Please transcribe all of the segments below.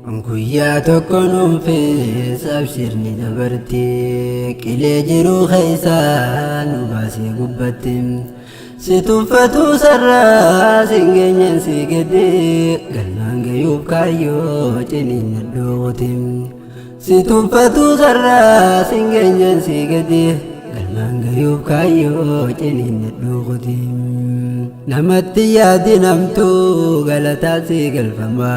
guyyaa tokko nuufis abshirni dabartii qilee jiruu keessaa nu baasee gubbatti si tuffatu sarraa singeenyaan si gede galmaan gayuuf kaayyoo ciniinna dhoowwate si tuffatu sarraa singeenyaan si gede galmaan gayuuf kaayyoo ciniinna dhoowwate namatti yaadi namtuu galataa si galfama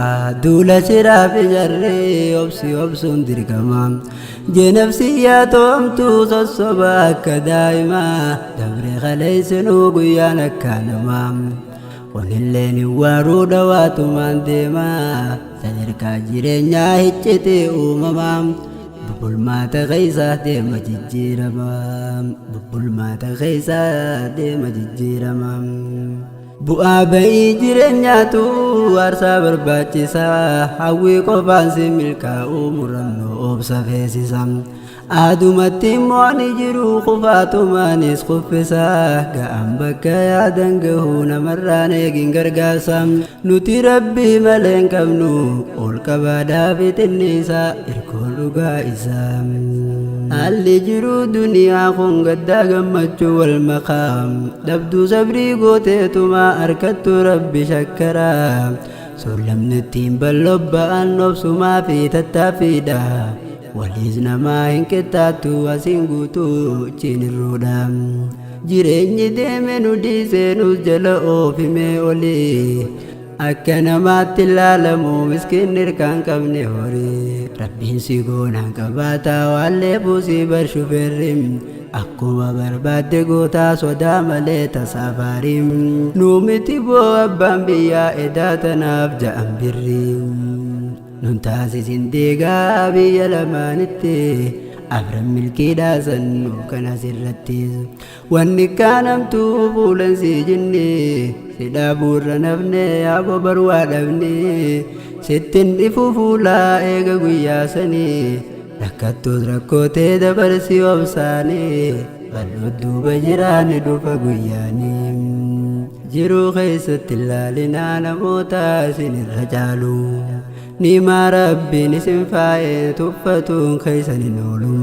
duula shiraaf ijarree obsuun dirqama jeenabsi yaa to'amtuu sossoba akka daa'ima dabre qaleessinuu guyyaan akka namaa qonilleen hin waaruu dhawaatumaan deema sadarkaa jireenyaa hiccite uumamaa bulmaata keessaa deema jijjiirama bulmaata keessaa deema jijjiirama bu'aa ba'ii jireenyaatu aarsaa barbaachisaa hawwii qofaan si milkaa'uu murannoo obsa feesisa aadumatti immoo ni jiru qufaatumanis quffisaa ga'an bakka yaadan gahuu namarraan eegin gargaarsa nuti rabbii malee hin qabnu ol qabaadhaa fixinnisaa irkoon dhugaa isaa haalli jiru duniyaa kun gaddaa gammachuu wal maqaa dhabduu sabrii gooteetumaa harkattu rabbi shakkaraa sollamni ittiin ballobba'an obsumaa fi tattaaffiidha waliis namaa hin qixxaattu asiin guutuu chinirruudha jireenyi deeme nu dhiisee nus jala oofimee olii akka namaatti ilaalamu miskiin hirkaan qabne horii rabbiin si goonaan qabaataa waallee buusii barshufeerri akkuma barbaadde gootaa sodaa malee tasaafaarii nuumiti boo abbaan biyyaa edaa tanaaf ja'an birri nun taasisin deegaa biyya lamaanitti abran milkiidhaa sannu kanas irratti wanni kaanamtuu fuulansi jinne si dhaabuurra nafne yaaboo barwaa dhabne sittin dhifu fuulaa eega guyyaa sanii rakkattuus rakkootee dabarsi obsaanii bal'oo duuba jiraanni dhufa guyyaanii jiruu keessatti ilaalinaa namoota isinirra caalu nimaa rabbiin isin faayee tuffatuun keessan hin oolu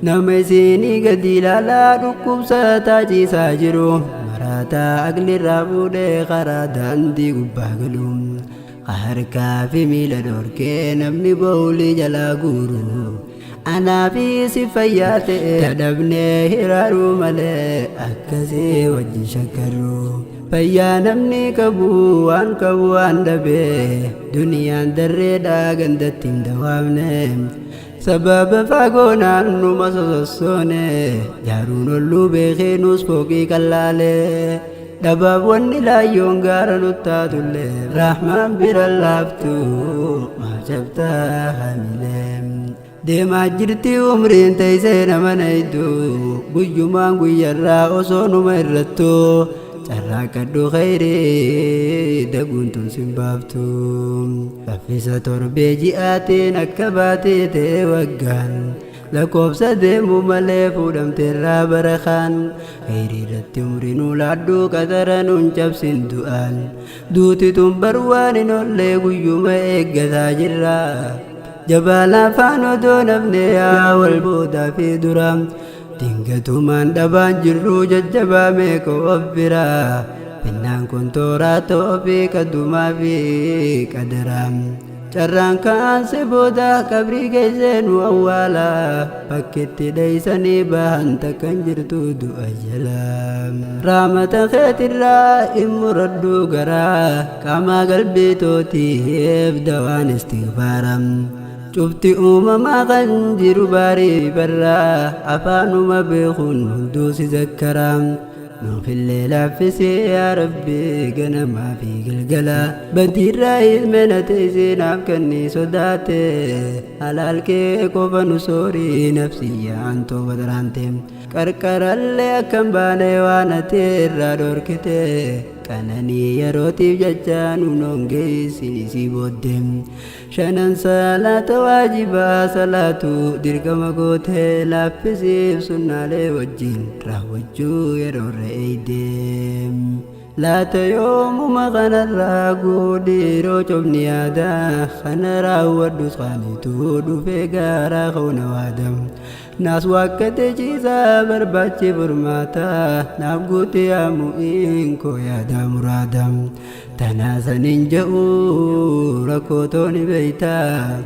nama isinii gadi ilaalaa dhukkubsataa ciisaa jiru maraataa aqlirraa fuudhee karaa daandii gubbaa galu harkaa fi miila dhorkee namni bawulii jalaa guuru anaafi si fayyaa ta'e dadhabnee hiraaruu malee akkasii wajjin shakkarru fayyaa namni qabu waan dhabee duniyaan darreedhaa gandatti hin dawaamne sababa fagoonaan numa sosossoone jaaruun olluu beekee nuus fooqii qallaalee dhabaaf wanni laayyoon gaara nuttaatullee rahmaan bira laaftu maacabtaa hamilee deemaa jirti umriin teessee nama naydu guyyumaan guyyarraa osoo numa irrattu carraa kadhu khayrii daguuntun sin baaftu saffisa torbee ji'aatiin akka baatee ta'e waggaan lakkoofsa deemu malee fuudhamteerraa barakaan khayrii irratti umrinuu laadduu qatara nuun cabsin du'aan duutituun barwaan hin ollee guyyuma eeggataa jirra jabaa laafaan odoo nafne yaa wal boodaa fi dura dingatumaan dhabaan jirru jajjabaa meeqa of biraa finnaan kun tooraa ta'ofi kaddumaa fi qadaraa carraan kaanse booda qabrii geessee nu awwaala bakkitti dheeysanii bahan takkan jirtu du'a jala raamata keetirraa hin muradhu garaa qaamaa qalbii tootiif dawaan istighfaaram cufti uumamaa kan jiru baarii barraa afaanuma beekuun hunduu si zakkaraa nuufillee laaffisee yaa rabbi ganamaa fi galgala badiirraa ilmena teessinaaf kanni sodaate halaal kee qofa nu soorii nafsiyyaan tooba daraante qarqarallee akkan baane waan ati irraa dhorkite qananii yerootiif jecha nu noongeessini si booddee shanan salaata waajibaa salaatu dirqama gootee laaffisiif sunnaalee wajjin raawwachuu yeroorra eeydee laata yoomuma kanarraa guudhiiroo cobni yaadaa kana raawwadhus qaanituu dhufee gaaraa kauna waadam naas waakkate ciisaa barbaachi furmaataa naaf guute yaamu'iin koo yaadaa muraadam tanaasanin je'uu rakkootooni beeytaa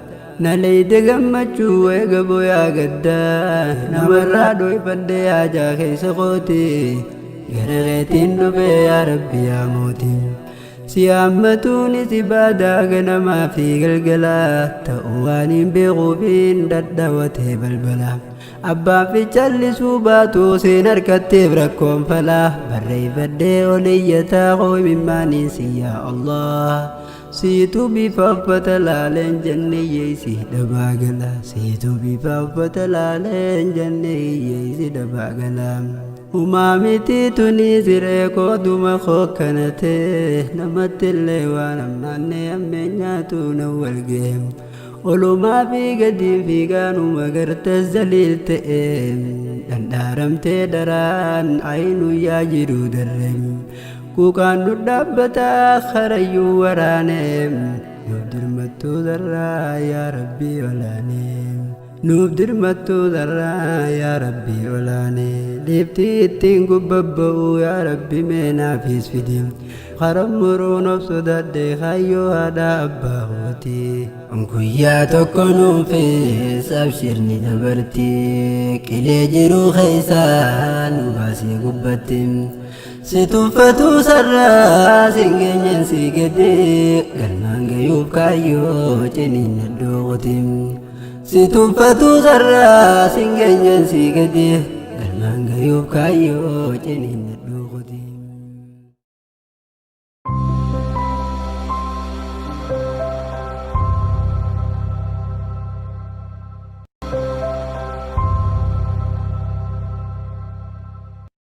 naleyde gammachuu eega boyaa gaddaa namarraa dhoyfadhe haajaa keessa kooti gara keetiin dhufe yaa rabbi yaa mootii si hammatuunis ibaadaa ganamaa fi galgalaa ta'uu waan hin beekuufiin dadhawatee balbala abbaan fi callisuu baatuu seen harkatteef rakkoon falaa barreeffadhee oliyyataa qooyimimmaaniin si yaa Allah siitu bifaffata laaleen janneeyyeesi dhabaagala siitu bifaffata laaleen janneeyyeesi dhabaagala umaamiti tuni siree kooduma kookkanate namattillee waan amnaanne ammeenyaatu na walgeem olumaa fi gadiin fiigaanuma gartas jaliil ta'e dhandhaaramtee daraan aynuyyaa jiru darreem kukaan nu dhaabbataa karayyuu waraaneem nuuf dirmattuu darraa yaa rabbii olaaneem nuuf dirmattuu darraa yaa rabbii olaanee liiftii ittiin gubbabba'uu yaa rabbi meenaafis fidim karammuruun of sodaadhee kaayyoo haadhaa abbaa hootii guyyaa tokko nuufis abshirni dabartii qilee jiruu keessaa nu baasee gubbatti si tuffatuu sarraa singeenyeen si gadee galmaan gayuuf kaayyoo ciniin addooqotim si tuffatuu sarraa singeenyeen si gadee galmaan gayuuf kaayyoo ciniin